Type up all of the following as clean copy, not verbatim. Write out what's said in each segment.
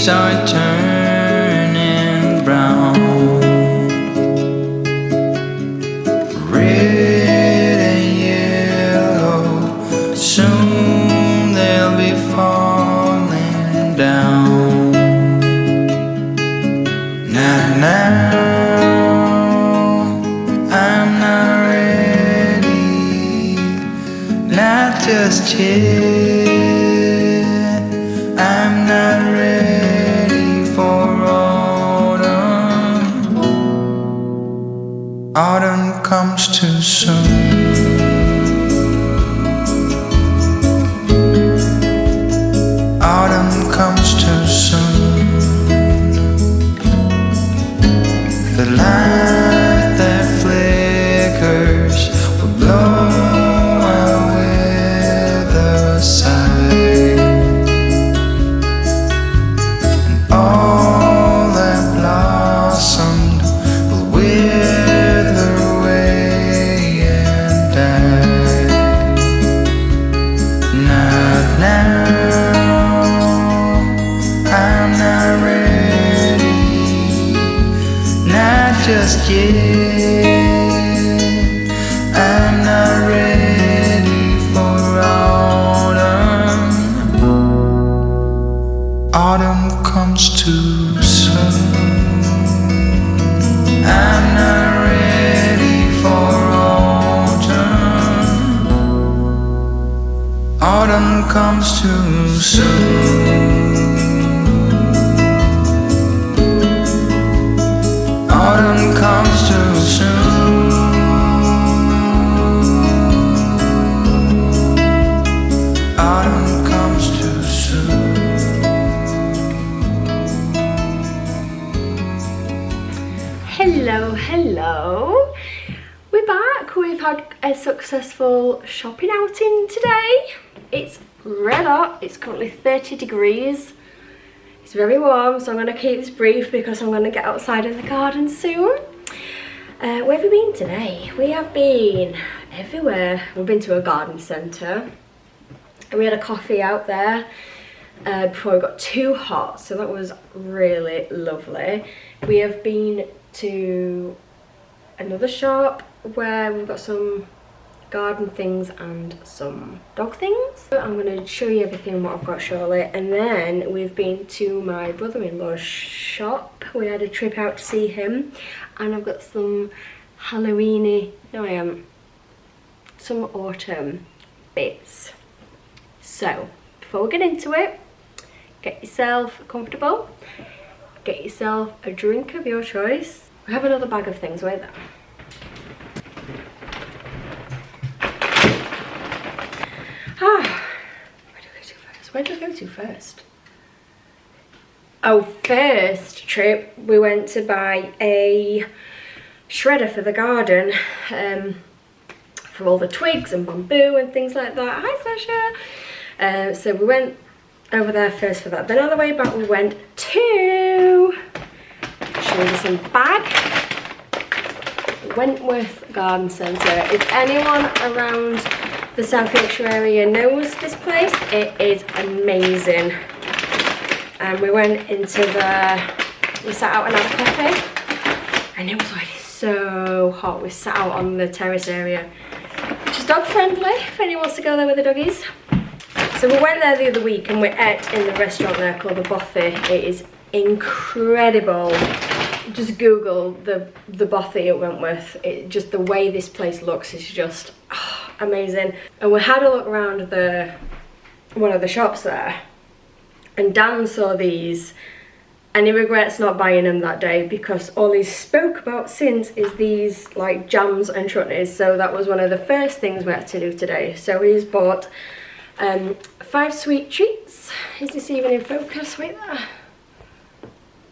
start turning brown. Red and yellow, soon they'll be falling down. Now, I'm not ready, not just yet. I'm not ready for autumn. Autumn comes too soon. Autumn comes too soon. The light that flickers will blow away the side, and all that blossomed will wither away and die. Not now, I'm not ready, not just yet. I'm not ready for autumn. Autumn comes too soon. I'm not ready for autumn. Autumn comes too soon. Autumn comes too soon. Autumn comes too soon. Hello, hello. We're back. We've had a successful shopping outing today. It's red hot. It's currently 30 degrees. It's very warm, so I'm going to keep this brief because I'm going to get outside in the garden soon. Where have we been today? We have been everywhere. We've been to a garden centre and we had a coffee out there before it got too hot, so that was really lovely. We have been to another shop where we've got some garden things and some dog things. I'm going to show you everything what I've got shortly. And then we've been to my brother-in-law's shop. We had a trip out to see him, and I've got some Halloweeny, no I haven't, some autumn bits. So before we get into it, get yourself comfortable, get yourself a drink of your choice. We have another bag of things with them. Where did I go to first? Oh, first trip we went to buy a shredder for the garden, for all the twigs and bamboo and things like that. Hi Sasha! So we went over there first for that. Then on the way back we went to some bag. Wentworth Garden Centre. If anyone around the South Yorkshire area knows this place, it is amazing. And we went into we sat out and had a coffee, and it was like so hot. We sat out on the terrace area, which is dog friendly if anyone wants to go there with the doggies. So we went there the other week and we ate in the restaurant there called the Bothy. It is incredible. Just Google the Bothy at Wentworth. Just the way this place looks is just amazing. And we had a look around one of the shops there, and Dan saw these and he regrets not buying them that day because all he spoke about since is these like jams and chutneys. So that was one of the first things we had to do today. So he's bought 5 sweet treats. Is this even in focus? Wait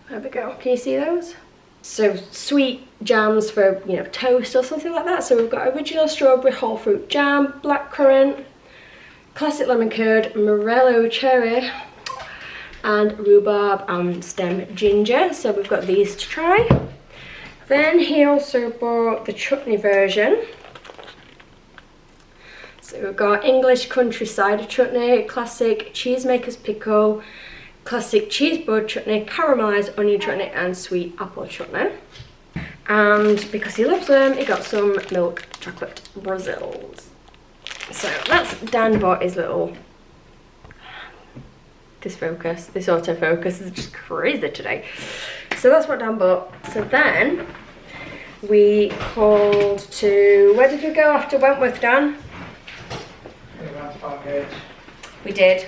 there we go. Can you see those? So sweet jams for, you know, toast or something like that. So we've got original strawberry whole fruit jam, blackcurrant, classic lemon curd, morello cherry, and rhubarb and stem ginger. So we've got these to try. Then he also bought the chutney version. So we've got English countryside chutney, classic cheesemaker's pickle, classic cheese board chutney, caramelised onion chutney and sweet apple chutney. And because he loves them, he got some milk chocolate Brazils. So that's Dan bought his little, this autofocus is just crazy today. So that's what Dan bought. So then we called to, where did we go after Wentworth, Dan? We went to Parkgate. We did.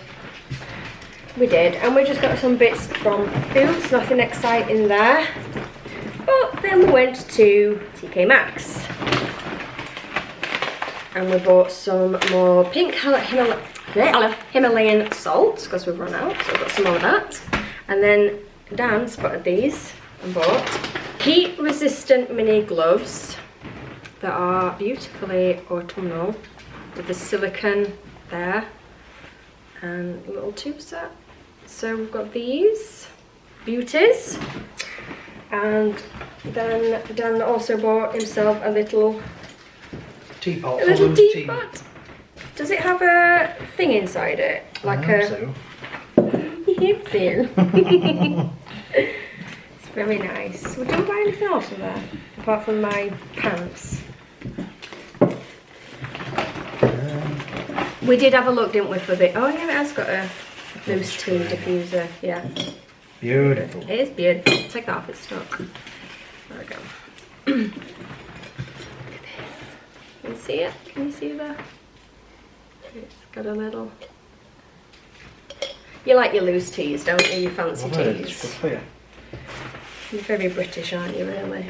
We did, and we just got some bits from Boots, nothing exciting there. But then we went to TK Maxx. And we bought some more pink Himalayan salt, because we've run out, so we've got some more of that. And then Dan spotted these and bought heat resistant mini gloves that are beautifully autumnal with the silicone there and a little tube set. So we've got these beauties, and then Dan also bought himself a little Teapot. teapot. Does it have a thing inside it? Like So. It's very nice. We didn't buy anything else from there, apart from my pants. We did have a look, didn't we, for the... Oh yeah, it has got a loose tea diffuser. Yeah. Beautiful. It is beautiful. Take that off, it's stuck. There we go. Look at this. Can you see it? Can you see that? It's got a little... You like your loose teas, don't you? Your fancy Love it, teas. it's good for you. You're very British, aren't you, really?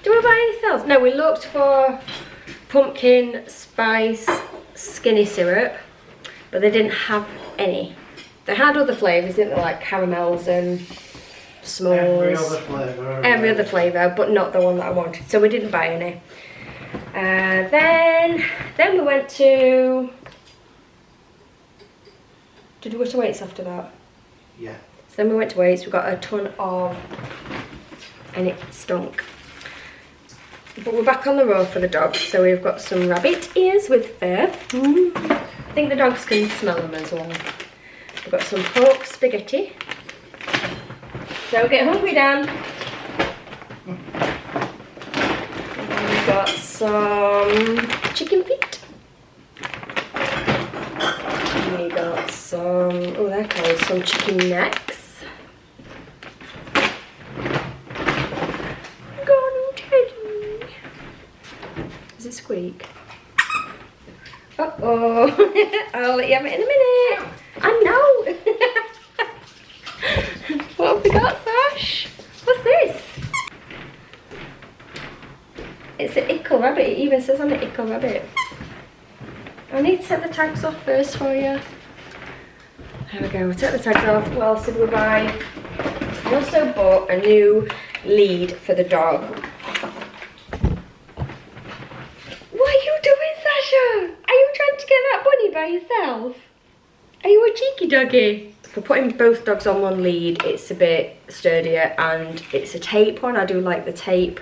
Do we buy anything else? No, we looked for pumpkin spice skinny syrup, but they didn't have any. They had other flavours, didn't they? Like caramels and s'mores. Every other flavour. Every other flavour, but not the one that I wanted. So we didn't buy any. Then we went to... Did we go to Waits after that? Yeah. So then we went to Waits, we got a ton of, and it stunk. But we're back on the road for the dogs, so we've got some rabbit ears with fur. I think the dogs can smell them as well. We've got some pork spaghetti. Don't get hungry, Dan. And then we've got some chicken feet. We got some, oh they're called some chicken necks. Gone Teddy. Does it squeak? Uh-oh. I'll let you have it in a minute. I know. What have we got, Sash? What's this? It's an ickle rabbit. It even says on it ickle rabbit. I need to take the tags off first for you. There we go, we'll take the tags off. What else did we buy? We also bought a new lead for the dog. What are you doing, Sasha? Are you trying to get that bunny by yourself? Are you a cheeky doggy? For putting both dogs on one lead, it's a bit sturdier, and it's a tape one. I do like the tape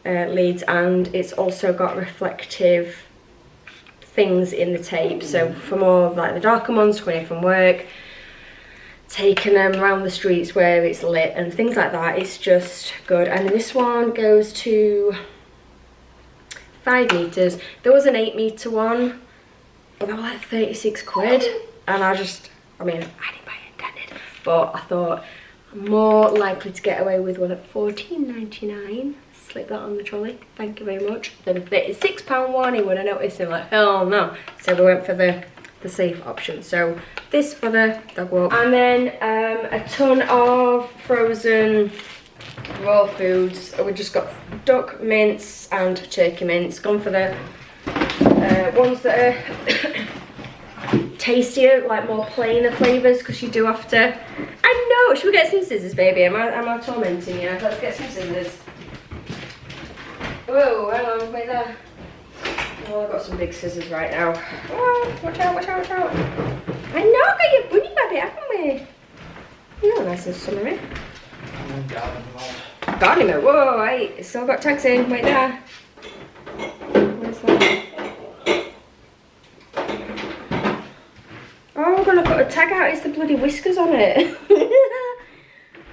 leads, and it's also got reflective things in the tape, so for more of like the darker ones coming in from work, taking them around the streets where it's lit and things like that, it's just good. And this one goes to 5 meters. There was an 8 meter one, but they were like 36 quid, and I mean I didn't buy it intended, but I thought I'm more likely to get away with one at $14.99. Slip that on the trolley, thank you very much. Then the £6 one, he would have noticed, and like, hell no. So we went for the safe option. So this for the dog walk. And then a ton of frozen raw foods. We just got duck mince and turkey mince. Gone for the ones that are tastier, like more plainer flavours, because you do have to... I know, should we get some scissors, baby? Am I tormenting you? Let's get some scissors. Whoa, hang on, wait there. Oh, I've got some big scissors right now. Oh, watch out, watch out, watch out. I know, got your bunny rabbit, haven't we? You're nice and summery. Gardening mode. Whoa, wait, still got tags in, wait there. Where's that? Oh, gonna put a tag out. It's the bloody whiskers on it.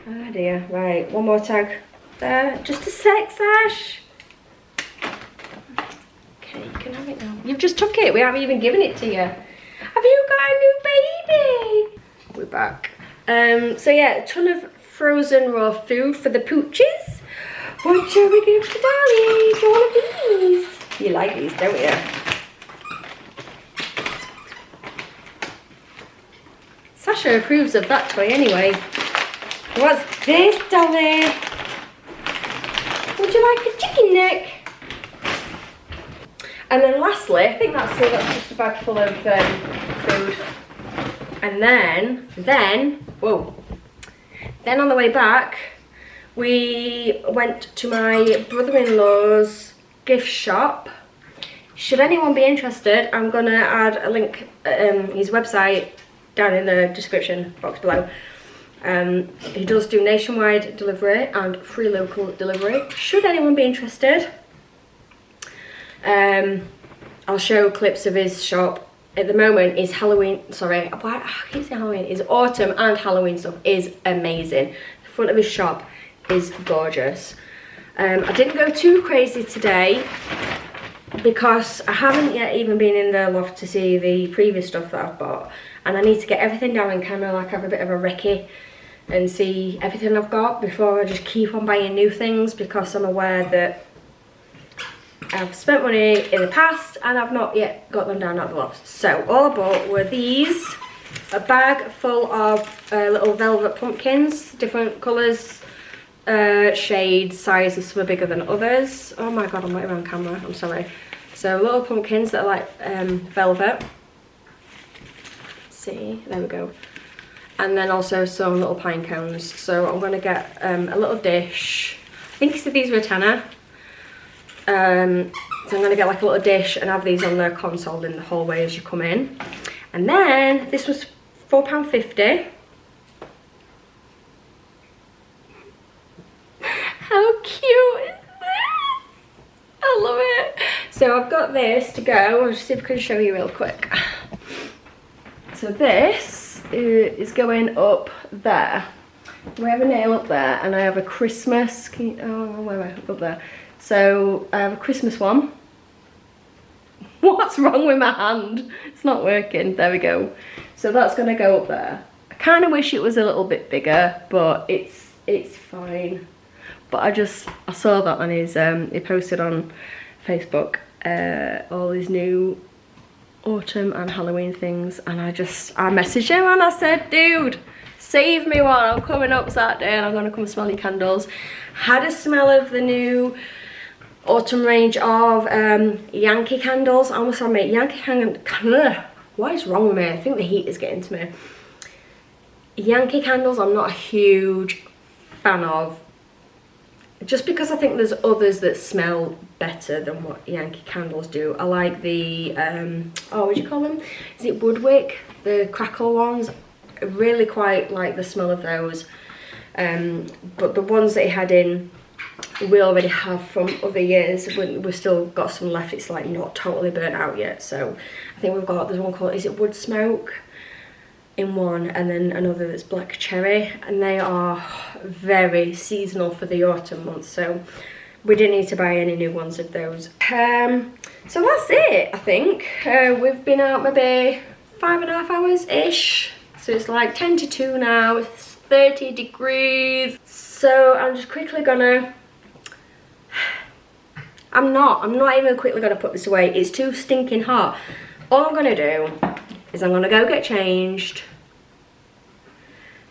Oh dear. Right, one more tag there. Just a sec, Sash. Okay, you can have it now. You've just took it. We haven't even given it to you. Have you got a new baby? We're back. So yeah, a ton of frozen raw food for the pooches. What shall we give to Dolly? Do you want these? You like these, don't you? Sasha approves of that toy anyway. What's this, Dolly? Would you like a chicken neck? And then lastly, I think that's it, that's just a bag full of food. And then on the way back, we went to my brother-in-law's gift shop. Should anyone be interested, I'm gonna add a link, his website, down in the description box below. He does do nationwide delivery and free local delivery. Should anyone be interested, I'll show clips of his shop. At the moment, his Halloween, sorry, I keep saying Halloween, his autumn and Halloween stuff is amazing. The front of his shop is gorgeous. I didn't go too crazy today because I haven't yet even been in the loft to see the previous stuff that I've bought, and I need to get everything down and kind of like have a bit of a recce and see everything I've got before I just keep on buying new things, because I'm aware that I've spent money in the past and I've not yet got them down at the loft. So all I bought were these, a bag full of little velvet pumpkins, different colours, shades, sizes. Some are bigger than others. Oh my god, I'm not even on camera, I'm sorry. So little pumpkins that are like velvet. Let's see, there we go. And then also some little pine cones. So I'm going to get a little dish. I think he said these were a tenner. So I'm going to get like a little dish and have these on the console in the hallway as you come in. And then this was £4.50. How cute is this? I love it. So I've got this to go. I'll just see if I can show you real quick. So this is going up there. We have a nail up there, and I have a Christmas. Up there. So I have a Christmas one. What's wrong with my hand? It's not working. There we go. So that's gonna go up there. I kind of wish it was a little bit bigger, but it's fine. But I saw that on his he posted on Facebook all his new autumn and Halloween things, and I messaged him and I said, dude, save me one. I'm coming up Saturday and I'm gonna come smell your candles. Had a smell of the new autumn range of Yankee candles. I almost admit Yankee candles. What is wrong with me? I think the heat is getting to me. Yankee candles I'm not a huge fan of, just because I think there's others that smell better than what Yankee candles do. I like the what do you call them? Is it Woodwick? The crackle ones. I really quite like the smell of those. But the ones that he had in, we already have from other years. We've still got some left. It's like not totally burnt out yet. So I think we've got, there's one called, is it Wood Smoke in one, and then another that's Black Cherry, and they are very seasonal for the autumn months. So we didn't need to buy any new ones of those. So that's it, I think. We've been out maybe 5.5 hours ish. So it's like 10 to 2 now. It's 30 degrees. So I'm just quickly gonna, I'm not even quickly gonna put this away. It's too stinking hot. All I'm gonna do is I'm gonna go get changed.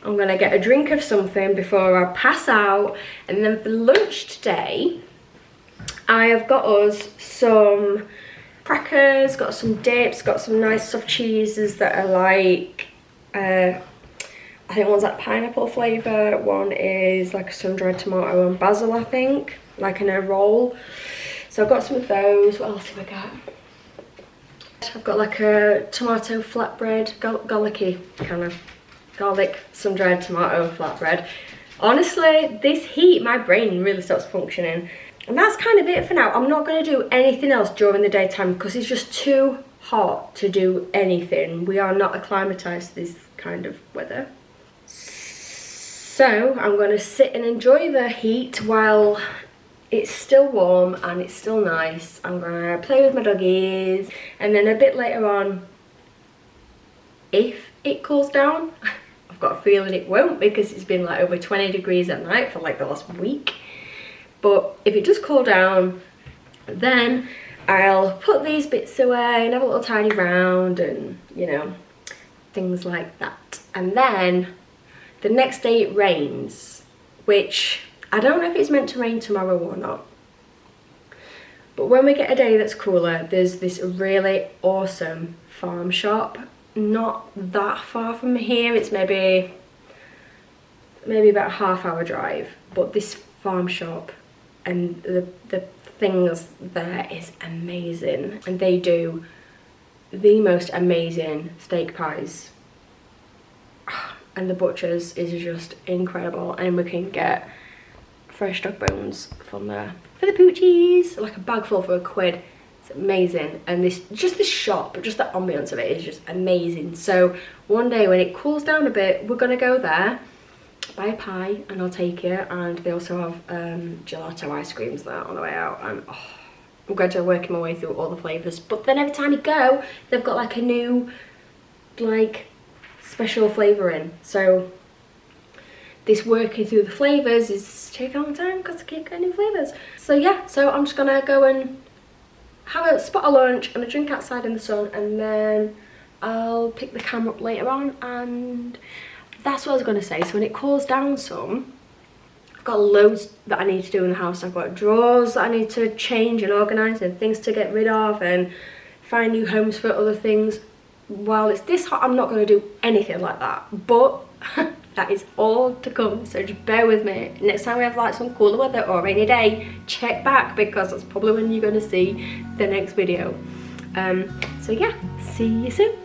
I'm gonna get a drink of something before I pass out. And then for lunch today, I have got us some crackers, got some dips, got some nice soft cheeses that are like, I think one's like pineapple flavour, one is like a sun-dried tomato and basil, I think, like in a roll. So I've got some of those. What else have I got? I've got like a tomato flatbread, garlicky kind of, garlic sun-dried tomato flatbread. Honestly, this heat, my brain really stops functioning. And that's kind of it for now. I'm not going to do anything else during the daytime because it's just too hot to do anything. We are not acclimatized to this kind of weather. So I'm going to sit and enjoy the heat while it's still warm and it's still nice. I'm going to play with my doggies, and then a bit later on, if it cools down, I've got a feeling it won't because it's been like over 20 degrees at night for like the last week. But if it does cool down, then I'll put these bits away and have a little tiny round and, you know, things like that. And then the next day it rains, which I don't know if it's meant to rain tomorrow or not. But when we get a day that's cooler, there's this really awesome farm shop not that far from here. It's maybe about a half-hour drive. But this farm shop and the things there is amazing, and they do the most amazing steak pies, and the butcher's is just incredible, and we can get fresh dog bones from there for the poochies, like a bag full for £1. It's amazing. And this shop, just the ambience of it is just amazing. So one day when it cools down a bit, we're gonna go there, buy a pie, and I'll take it. And they also have gelato ice creams there on the way out, and I'm going to work my way through all the flavours. But then every time you go, they've got like a new like special flavour in, so this working through the flavours is taking a long time because I keep getting new flavours. So yeah, so I'm just gonna go and have a spot of lunch and a drink outside in the sun, and then I'll pick the camera up later on. And that's what I was going to say. So when it cools down some, I've got loads that I need to do in the house. I've got drawers that I need to change and organise, and things to get rid of, and find new homes for other things. While it's this hot, I'm not going to do anything like that, but that is all to come, so just bear with me. Next time we have like some cooler weather or a rainy day, check back, because that's probably when you're going to see the next video. So yeah, see you soon.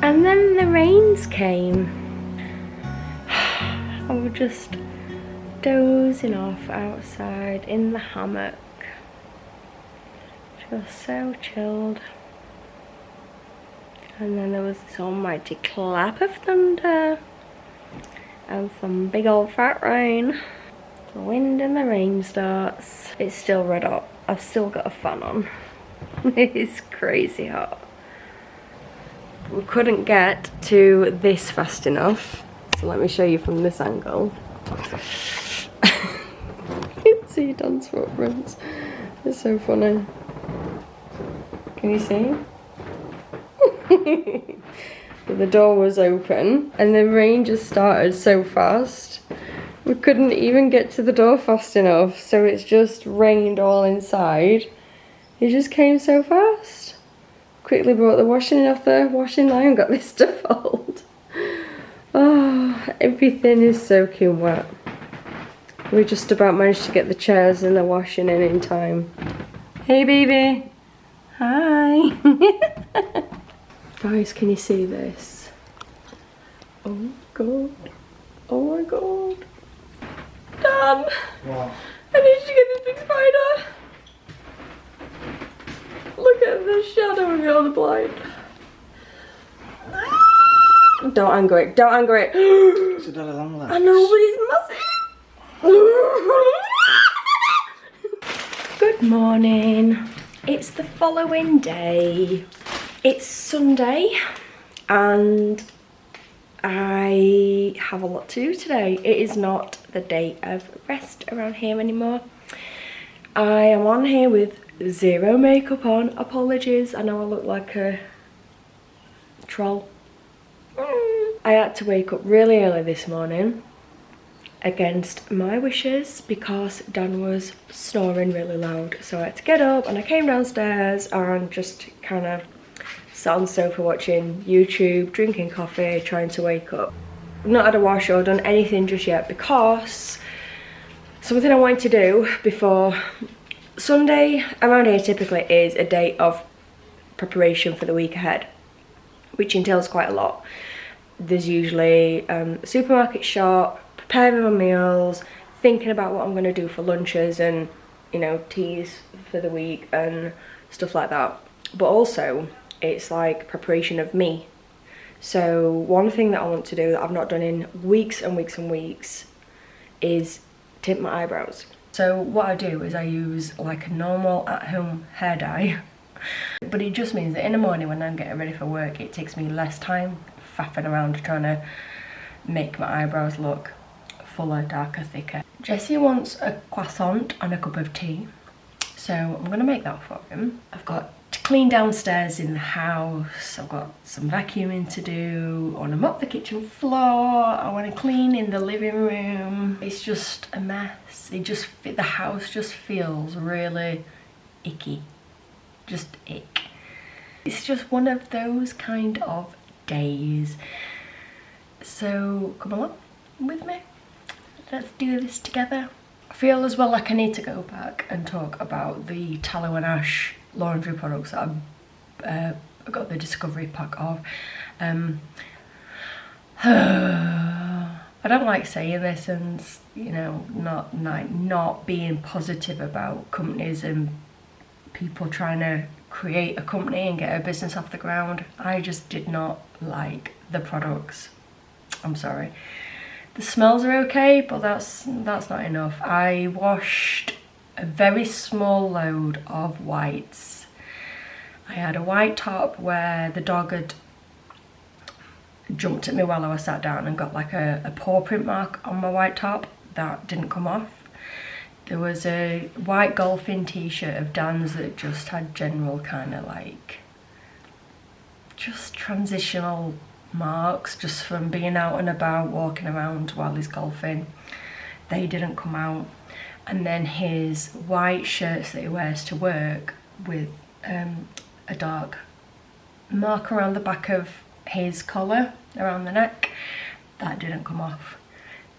And then the rains came. I was just dozing off outside in the hammock. Just so chilled. And then there was this almighty clap of thunder and some big old fat rain. The wind and the rain starts. It's still red hot. I've still got a fan on. It's crazy hot. We couldn't get to this fast enough, so let me show you from this angle. You can see Dan's footprints. It's so funny. Can you see? The door was open and the rain just started so fast. We couldn't even get to the door fast enough, so it's just rained all inside. It just came so fast. Quickly brought the washing off the washing line, got this to fold. Oh, everything is soaking wet. We just about managed to get the chairs and the washing in time. Hey baby. Hi. Guys, can you see this? Oh my god. Oh my god. Dan! What? I need you to get this big spider. Look at the shadow of the blind. Don't anger it, don't anger it. It's a dollar long legs. I know, but it's massive. Good morning. It's the following day. It's Sunday and I have a lot to do today. It is not the day of rest around here anymore. I am on here with zero makeup on. Apologies, I know I look like a troll. I had to wake up really early this morning against my wishes because Dan was snoring really loud. So I had to get up and I came downstairs and just kind of sat on the sofa watching YouTube, drinking coffee, trying to wake up. I've not had a wash or done anything just yet because something I wanted to do before Sunday around here typically is a day of preparation for the week ahead, which entails quite a lot. There's usually a supermarket shop, preparing my meals, thinking about what I'm going to do for lunches and, you know, teas for the week and stuff like that. But also, it's like preparation of me. So one thing that I want to do that I've not done in weeks and weeks and weeks is tint my eyebrows. So what I do is I use like a normal at-home hair dye, but it just means that in the morning when I'm getting ready for work, it takes me less time faffing around trying to make my eyebrows look fuller, darker, thicker. Jesse wants a croissant and a cup of tea, so I'm gonna make that for him. I've got to clean downstairs in the house, I've got some vacuuming to do, I want to mop the kitchen floor, I want to clean in the living room. It's just a mess. The house just feels really icky, just ick. It's just one of those kind of days. So come along with me, let's do this together. I feel as well like I need to go back and talk about the Tallow Ash laundry products that I got the discovery pack of. I don't like saying this and, you know, not being positive about companies and people trying to create a company and get a business off the ground. I just did not like the products. I'm sorry. The smells are okay, but that's not enough. I washed a very small load of whites. I had a white top where the dog had jumped at me while I was sat down and got like a paw print mark on my white top. That didn't come off. There was a white golfing t-shirt of Dan's that just had general kind of like just transitional marks just from being out and about walking around while he's golfing. They didn't come out. And then his white shirts that he wears to work with a dark mark around the back of his collar, around the neck, that didn't come off.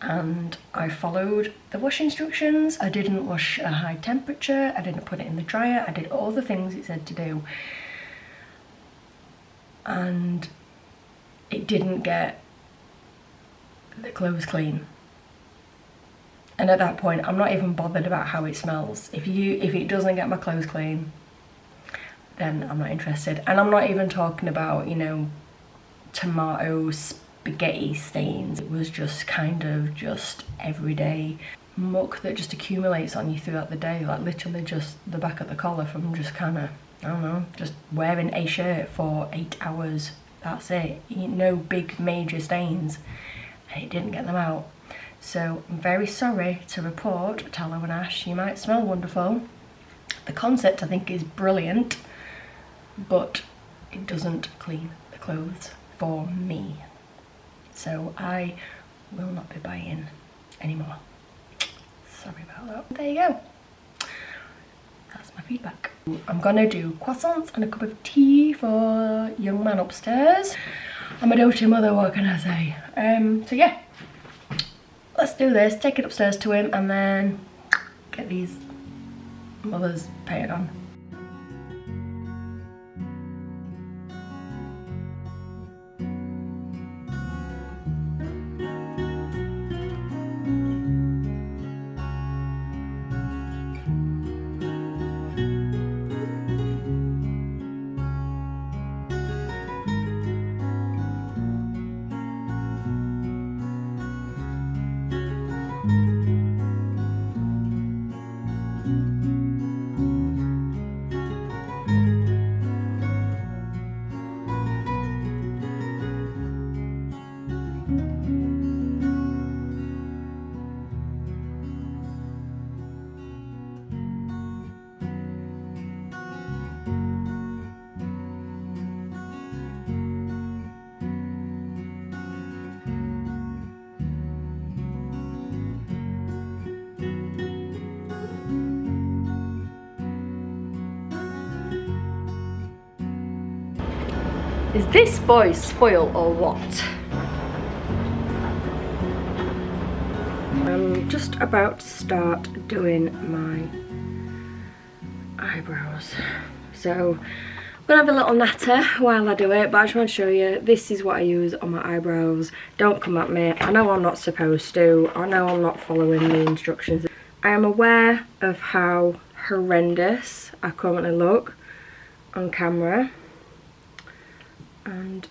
And I followed the wash instructions. I didn't wash at a high temperature, I didn't put it in the dryer, I did all the things it said to do. And it didn't get the clothes clean. And at that point, I'm not even bothered about how it smells. If it doesn't get my clothes clean, then I'm not interested. And I'm not even talking about, you know, tomato spaghetti stains. It was just kind of just everyday muck that just accumulates on you throughout the day. Like literally just the back of the collar from just kind of, I don't know, just wearing a shirt for 8 hours. That's it. No big major stains. And it didn't get them out. So I'm very sorry to report, Tallow Ash, you might smell wonderful. The concept I think is brilliant, but it doesn't clean the clothes for me. So I will not be buying anymore. Sorry about that. There you go. That's my feedback. I'm gonna do croissants and a cup of tea for young man upstairs. I'm a doty mother, what can I say? So yeah. Let's do this, take it upstairs to him and then get these mothers painted on. Is this boy spoiled or what? I'm just about to start doing my eyebrows. So I'm gonna have a little natter while I do it, but I just want to show you, this is what I use on my eyebrows. Don't come at me. I know I'm not supposed to. I know I'm not following the instructions. I am aware of how horrendous I currently look on camera, and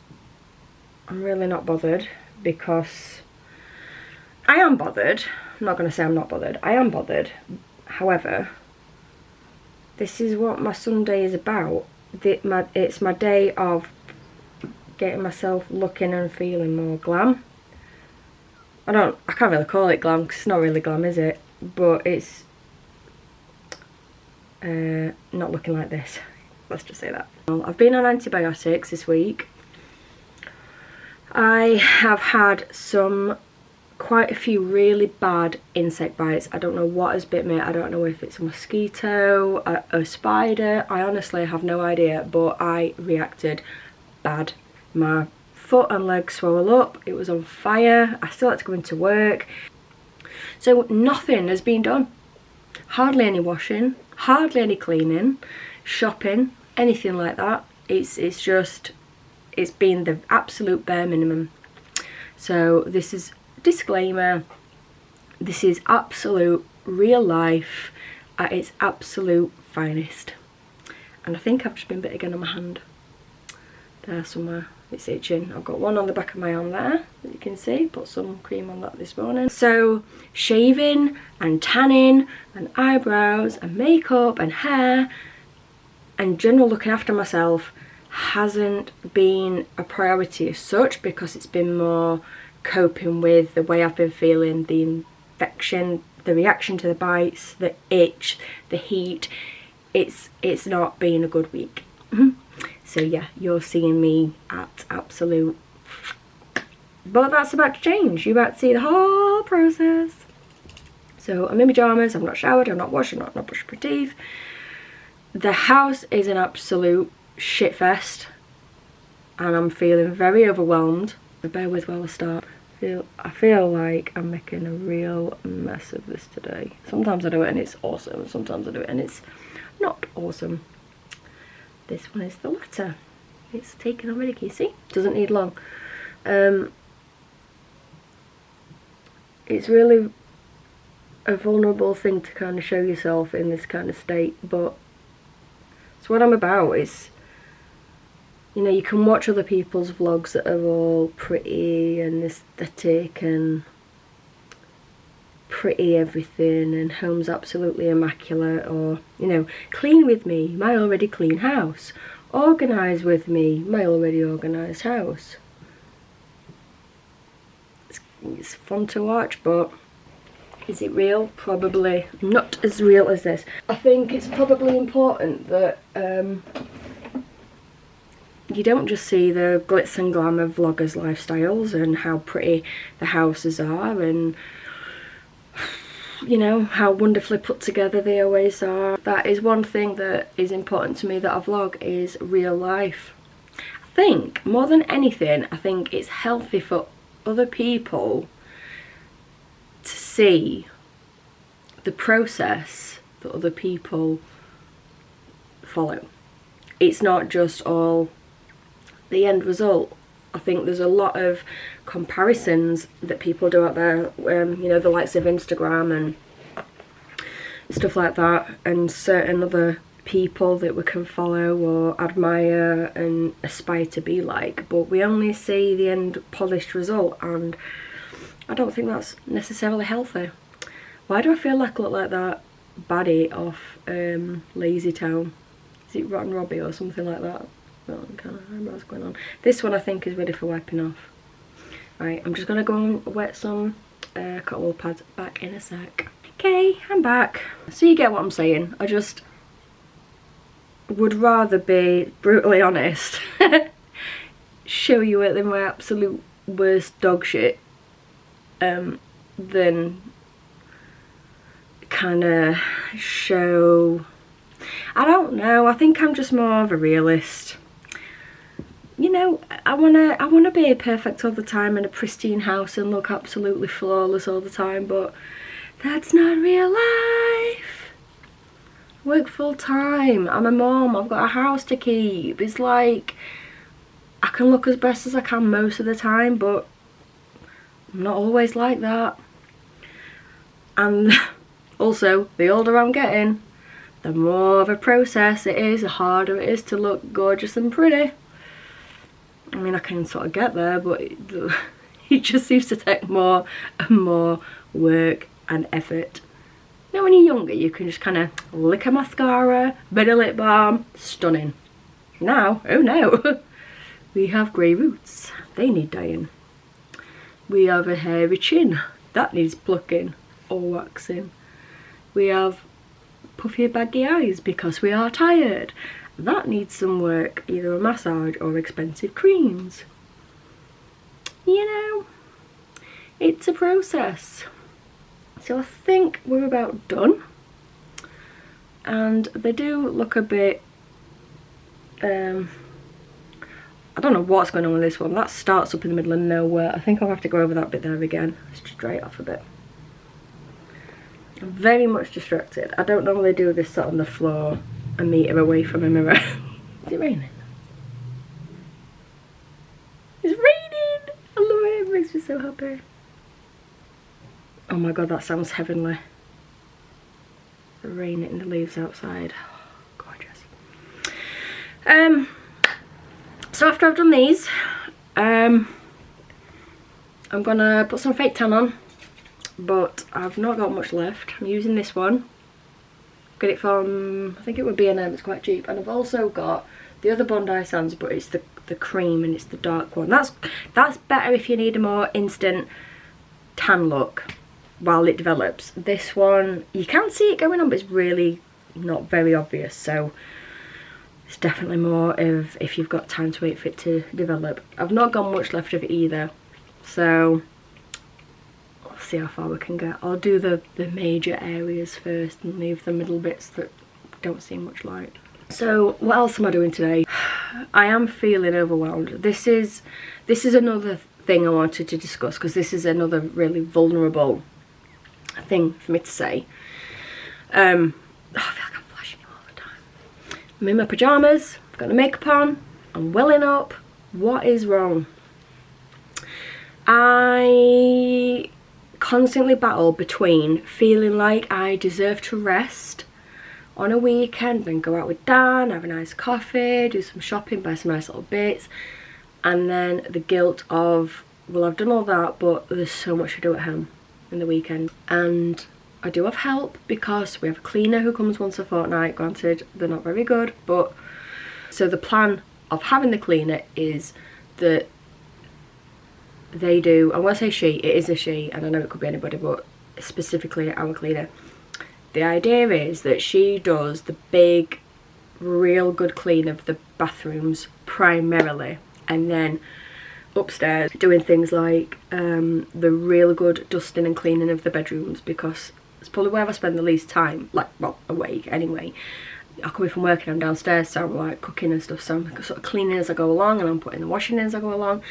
I'm really not bothered, because I am bothered. I'm not going to say I'm not bothered. I am bothered. However, this is what my Sunday is about. It's my day of getting myself looking and feeling more glam. I can't really call it glam, because it's not really glam, is it? But it's not looking like this. Let's just say that. I've been on antibiotics this week. I have had quite a few really bad insect bites. I don't know what has bit me. I don't know if it's a mosquito, a spider. I honestly have no idea, but I reacted bad. My foot and leg swelled up. It was on fire. I still had to go into work. So nothing has been done. Hardly any washing, hardly any cleaning, shopping, anything like that. It's been the absolute bare minimum. So this is disclaimer, this is absolute real life at its absolute finest. And I think I've just been bit again on my hand there somewhere. It's itching. I've got one on the back of my arm there, as you can see. Put some cream on that this morning. So shaving and tanning and eyebrows and makeup and hair and general looking after myself hasn't been a priority as such, because it's been more coping with the way I've been feeling, the infection, the reaction to the bites, the itch, the heat. It's not been a good week. So yeah, you're seeing me at absolute, but that's about to change. You're about to see the whole process. So I'm in pyjamas, I've not showered, I've not washed, I've not brushed my teeth. The house is an absolute shitfest and I'm feeling very overwhelmed. So bear with while I start. I feel like I'm making a real mess of this today. Sometimes I do it and it's awesome, sometimes I do it and it's not awesome. This one is the latter. It's taken already, can you see? Doesn't need long. It's really a vulnerable thing to kind of show yourself in this kind of state, but it's what I'm about. Is, you know, you can watch other people's vlogs that are all pretty and aesthetic and pretty everything and home's absolutely immaculate, or, you know, clean with me, my already clean house, organise with me, my already organised house. It's fun to watch, but is it real? Probably not as real as this. I think it's probably important that you don't just see the glitz and glam of vloggers' lifestyles and how pretty the houses are and, you know, how wonderfully put together they always are. That is one thing that is important to me that I vlog, is real life. I think, more than anything, I think it's healthy for other people to see the process that other people follow. It's not just all the end result. I think there's a lot of comparisons that people do out there, you know, the likes of Instagram and stuff like that, and certain other people that we can follow or admire and aspire to be like, but we only see the end polished result, and I don't think that's necessarily healthy. Why do I feel like I look like that baddie off Lazy Town? Is it Rotten Robbie or something like that? Well, kind of eyebrows going on. This one I think is ready for wiping off. Right, I'm just gonna go and wet some cotton wool pads. Back in a sec. Okay, I'm back. So you get what I'm saying. I just would rather be brutally honest, show you it in my absolute worst dog shit, than kind of show, I don't know, I think I'm just more of a realist. you know, I wanna be perfect all the time in a pristine house and look absolutely flawless all the time, but that's not real life. I work full time, I'm a mom, I've got a house to keep. It's like, I can look as best as I can most of the time, but I'm not always like that. And also, the older I'm getting, the more of a process it is, the harder it is to look gorgeous and pretty. I mean, I can sort of get there, but it just seems to take more and more work and effort. You know, when you're younger, you can just kind of lick a mascara, bit of lip balm, stunning. Now, oh no, we have grey roots, they need dyeing. We have a hairy chin, that needs plucking or waxing. We have puffy baggy eyes because we are tired. That needs some work, either a massage or expensive creams. You know, it's a process. So I think we're about done. And they do look a bit, I don't know what's going on with this one. That starts up in the middle of nowhere. I think I'll have to go over that bit there again. Straight off a bit. I'm very much distracted. I don't normally do this sat on the floor a metre away from a mirror. Is it raining? It's raining! I love it, it makes me so happy. Oh my god, that sounds heavenly. The rain hitting the leaves outside. Oh, gorgeous. So after I've done these, I'm gonna put some fake tan on, but I've not got much left. I'm using this one. Get it from, I think it would be B&M, it's quite cheap. And I've also got the other Bondi Sands, but it's the cream and it's the dark one. That's better if you need a more instant tan look while it develops. This one, you can see it going on, but it's really not very obvious. So it's definitely more of if you've got time to wait for it to develop. I've not got much left of it either. So let's see how far we can get. I'll do the major areas first and leave the middle bits that don't see much light. So what else am I doing today? I am feeling overwhelmed. This is another thing I wanted to discuss, because this is another really vulnerable thing for me to say. I feel like I'm flashing you all the time. I'm in my pyjamas, I've got the makeup on, I'm welling up. What is wrong? I constantly battle between feeling like I deserve to rest on a weekend and go out with Dan, have a nice coffee, do some shopping, buy some nice little bits, and then the guilt of, well, I've done all that, but there's so much to do at home in the weekend. And I do have help because we have a cleaner who comes once a fortnight. Granted, they're not very good, but so the plan of having the cleaner is that they do, and when I say she, it is a she, and I know it could be anybody, but specifically our cleaner. The idea is that she does the big, real good clean of the bathrooms primarily, and then upstairs doing things like the real good dusting and cleaning of the bedrooms, because it's probably where I spend the least time, like, well, awake anyway. I come in from work and I'm downstairs, so I'm like cooking and stuff, so I'm sort of cleaning as I go along, and I'm putting the washing in as I go along.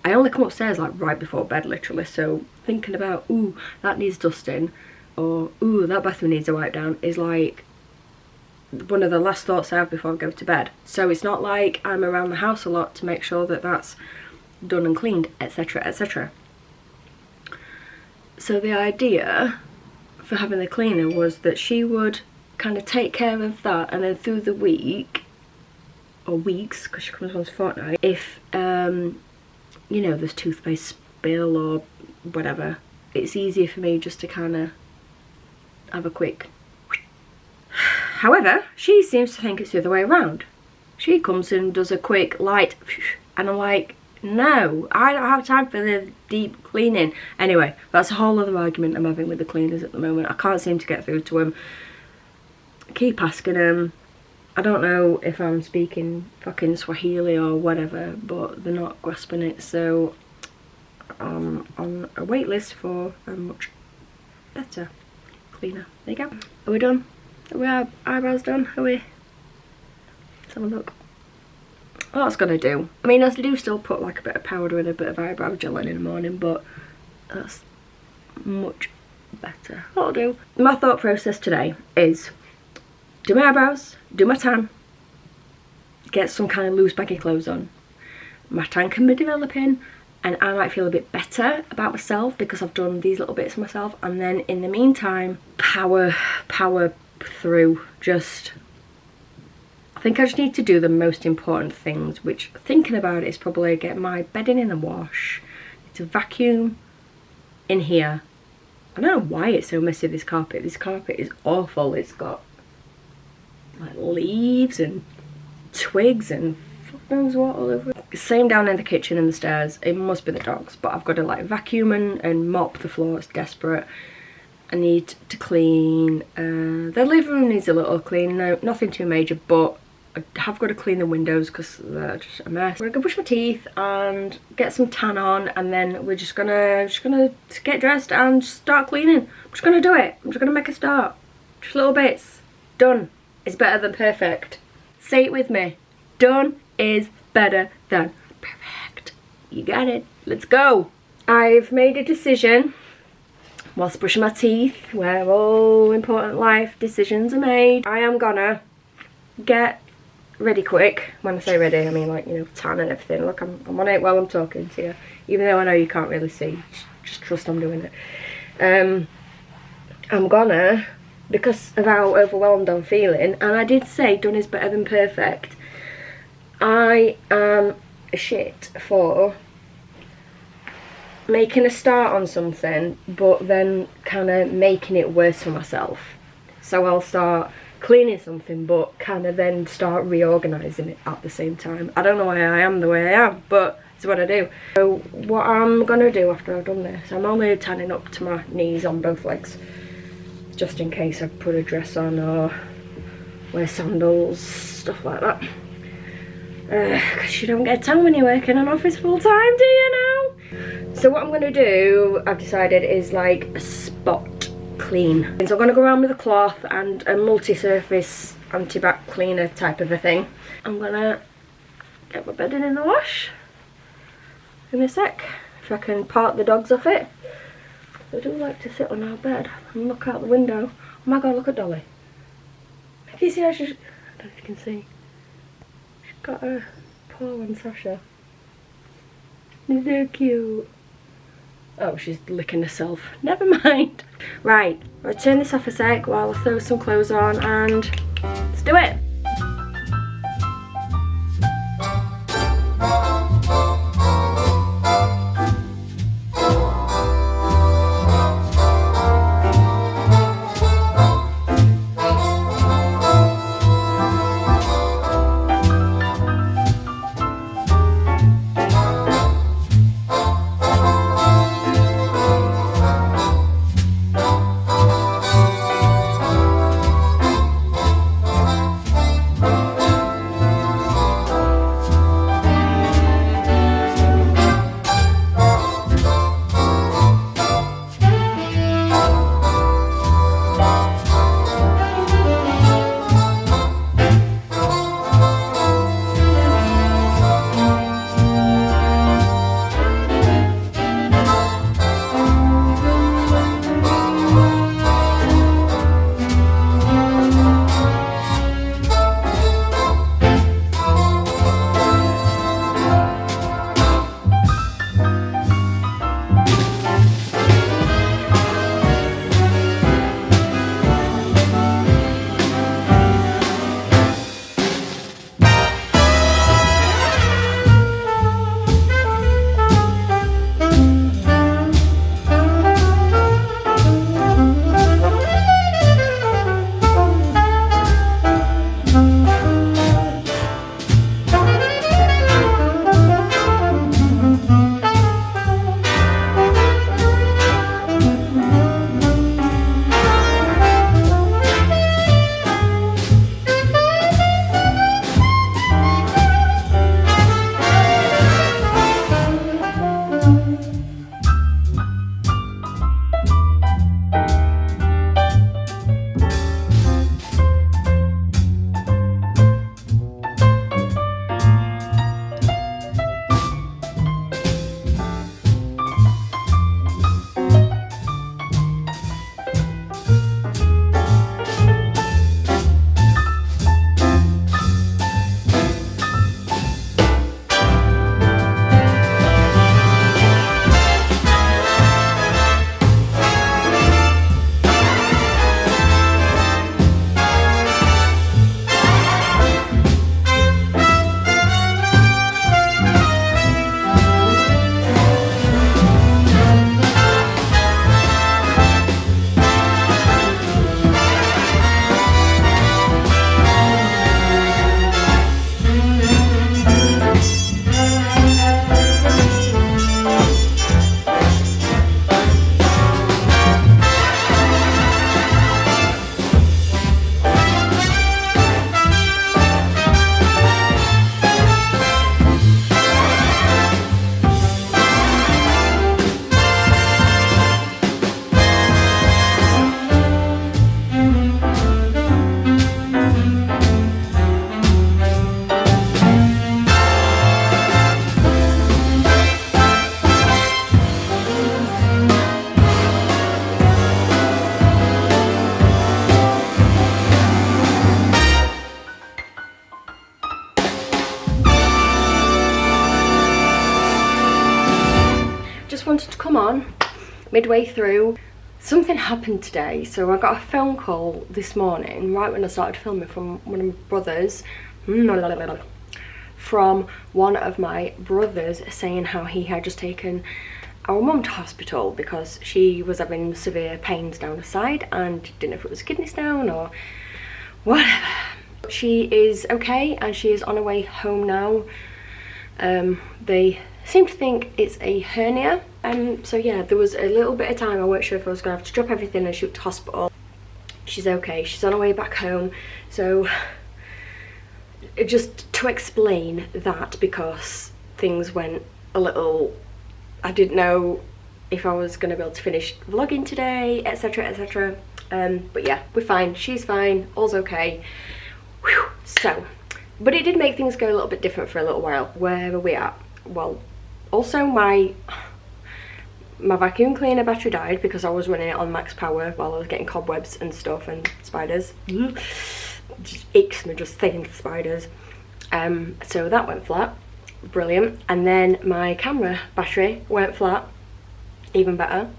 I only come upstairs like right before bed, literally, so thinking about, ooh, that needs dusting, or ooh, that bathroom needs a wipe down, is like one of the last thoughts I have before I go to bed. So it's not like I'm around the house a lot to make sure that that's done and cleaned, etc, etc. So the idea for having the cleaner was that she would kind of take care of that, and then through the week, or weeks, because she comes once a fortnight, if you know, there's toothpaste spill or whatever, it's easier for me just to kind of have a quick. However, she seems to think it's the other way around. She comes and does a quick light, and I'm like, no, I don't have time for the deep cleaning. Anyway, that's a whole other argument I'm having with the cleaners at the moment. I can't seem to get through to them. I keep asking them. I don't know if I'm speaking fucking Swahili or whatever, but they're not grasping it, so I'm on a wait list for a much better cleaner. There you go. Are we done? Are our eyebrows done? Are we? Let's have a look. what that's gonna do. I mean, I do still put like a bit of powder and a bit of eyebrow gel in the morning, but that's much better. That'll do. My thought process today is do my eyebrows, do my tan, get some kind of loose baggy clothes on. My tan can be developing and I might feel a bit better about myself because I've done these little bits myself, and then in the meantime power through. I think I just need to do the most important things, which, thinking about it, is probably get my bedding in the wash, to vacuum in here. I don't know why it's so messy, this carpet. This carpet is awful. It's got like leaves and twigs and fuck knows what all over it. Same down in the kitchen and the stairs. It must be the dogs, but I've got to like vacuum and mop the floor. It's desperate. I need to clean. The living room needs a little clean. No, nothing too major, but I have got to clean the windows because they're just a mess. I'm gonna go brush my teeth and get some tan on, and then we're just gonna get dressed and start cleaning. I'm just gonna do it. I'm just gonna make a start. Just little bits. Done is better than perfect. Say it with me. Done is better than perfect. You got it. Let's go. I've made a decision whilst brushing my teeth, where all important life decisions are made. I am gonna get ready quick. When I say ready, I mean like, you know, tan and everything. Look, I'm on it while I'm talking to you, even though I know you can't really see. Just trust I'm doing it. I'm gonna, because of how overwhelmed I'm feeling, and I did say done is better than perfect, I am a shit for making a start on something but then kind of making it worse for myself. So I'll start cleaning something but kind of then start reorganising it at the same time. I don't know why I am the way I am, but it's what I do. So what I'm gonna do after I've done this, I'm only tanning up to my knees on both legs, just in case I put a dress on or wear sandals, stuff like that. Because you don't get a tan when you work in an office full time, do you know? So what I'm going to do, I've decided, is like a spot clean. So I'm going to go around with a cloth and a multi-surface anti-bac cleaner type of a thing. I'm going to get my bedding in the wash in a sec, if I can part the dogs off it. They do like to sit on our bed and look out the window. Oh my god, look at Dolly. Can you see how she's... I don't know if you can see. Got a paw on Sasha. She's so cute. Oh, she's licking herself. Never mind. Right, I'll turn this off a sec while I throw some clothes on and let's do it. wanted to come on midway through. Something happened today, so I got a phone call this morning right when I started filming from one of my brothers, from one of my brothers, saying how he had just taken our mum to hospital because she was having severe pains down her side and didn't know if it was a kidney stone or whatever. She is okay and she is on her way home now. They seem to think it's a hernia. So yeah, there was a little bit of time I weren't sure if I was going to have to drop everything and shoot to hospital. She's okay, she's on her way back home. So just to explain that, because things went a little, I didn't know if I was going to be able to finish vlogging today, etc, etc. But yeah, we're fine, she's fine, all's okay. Whew. So, but it did make things go a little bit different for a little while. Where are we at? Well, also my vacuum cleaner battery died because I was running it on max power while I was getting cobwebs and stuff and spiders. Just icks me just thinking of spiders. So that went flat, brilliant. And then my camera battery went flat, even better.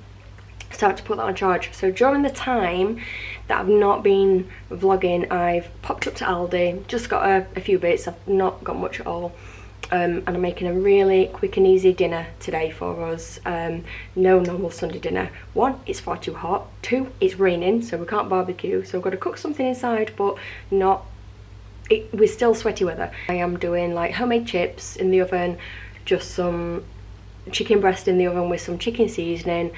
Started to put that on charge. So during the time that I've not been vlogging, I've popped up to Aldi, just got a few bits. I've not got much at all. And I'm making a really quick and easy dinner today for us. No normal Sunday dinner. 1, it's far too hot. 2, it's raining, so we can't barbecue. So we've got to cook something inside, but not. We're still sweaty weather. I am doing like homemade chips in the oven, just some chicken breast in the oven with some chicken seasoning,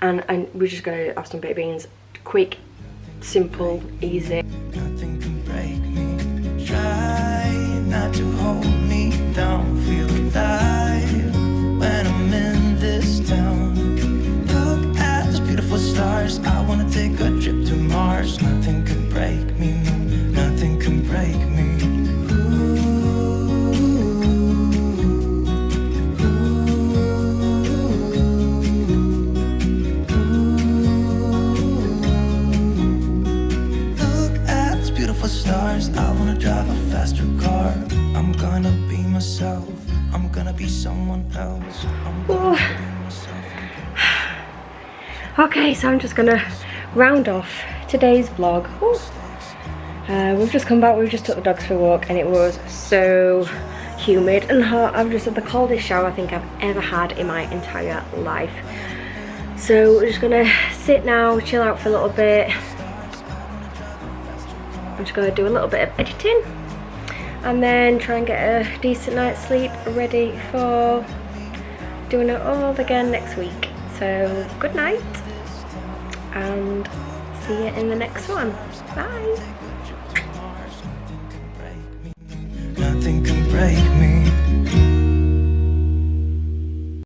and we're just gonna have some baked beans. Quick, simple, easy. Nothing can break me. Try not to hold me down. Feel alive when I'm in this town. Look at those beautiful stars. I wanna take a trip to Mars. Nothing can break me. No, nothing can break me. Stars, I wanna drive a faster car. I'm gonna be myself. I'm gonna be someone else. I'm gonna be myself. Okay, so I'm just gonna round off today's vlog. We've just come back, we've just took the dogs for a walk, and it was so humid and hot. I've just had the coldest shower I think I've ever had in my entire life. So we're just gonna sit now, chill out for a little bit. I'm just going to do a little bit of editing and then try and get a decent night's sleep ready for doing it all again next week. So good night and see you in the next one. Bye. Nothing can break me.